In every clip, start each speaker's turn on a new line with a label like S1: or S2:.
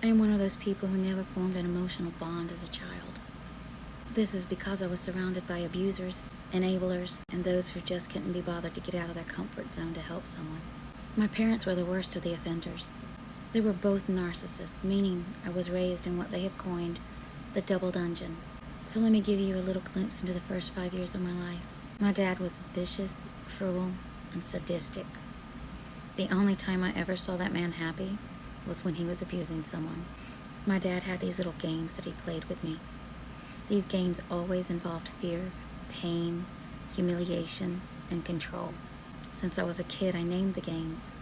S1: I am one of those people who never formed an emotional bond as a child. This is because I was surrounded by abusers, enablers, and those who just couldn't be bothered to get out of their comfort zone to help someone. My parents were the worst of the offenders. They were both narcissists, meaning I was raised in what they have coined the double dungeon. So let me give you a little glimpse into the first 5 years of my life. My dad was vicious, cruel, and sadistic. The only time I ever saw that man happy was when he was abusing someone. My dad had these little games that he played with me. These games always involved fear, pain, humiliation, and control. Since I was a kid, I named the games.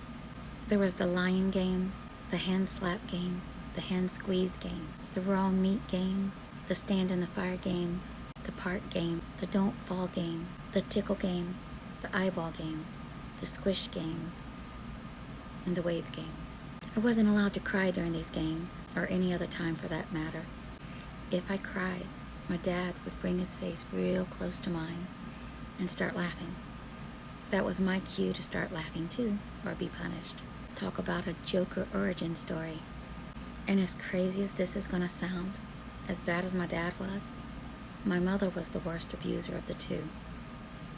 S1: There was the lion game, the hand slap game, the hand squeeze game, the raw meat game, the stand in the fire game, the park game, the don't fall game, the tickle game, the eyeball game, the squish game, and the wave game. I wasn't allowed to cry during these games, or any other time for that matter. If I cried, my dad would bring his face real close to mine and start laughing. That was my cue to start laughing too, or be punished. Talk about a Joker origin story. And as crazy as this is gonna sound, as bad as my dad was, my mother was the worst abuser of the two.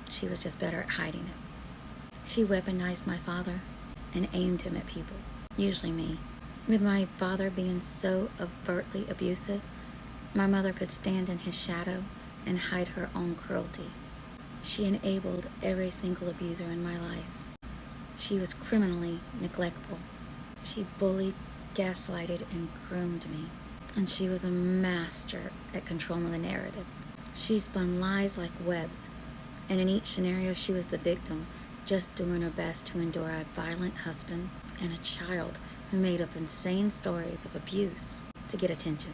S1: She was just better at hiding it. She weaponized my father and aimed him at people, usually me. With my father being so overtly abusive, my mother could stand in his shadow and hide her own cruelty. She enabled every single abuser in my life. She was criminally neglectful. She bullied, gaslighted, and groomed me. And she was a master at controlling the narrative. She spun lies like webs, and in each scenario she was the victim, just doing her best to endure a violent husband and a child who made up insane stories of abuse to get attention.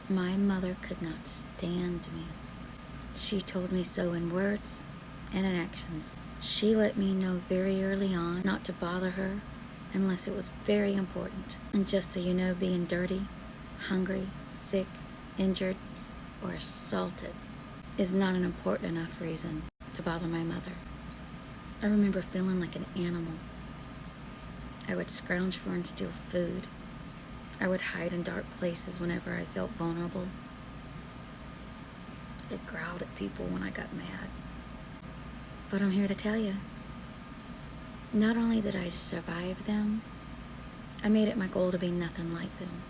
S1: My mother could not stand me. She told me so in words and in actions. She let me know very early on not to bother her unless it was very important. And just so you know, being dirty, hungry, sick, injured, or assaulted is not an important enough reason to bother my mother. I remember feeling like an animal. I would scrounge for and steal food. I would hide in dark places whenever I felt vulnerable. I growled at people when I got mad. But I'm here to tell you, not only did I survive them, I made it my goal to be nothing like them.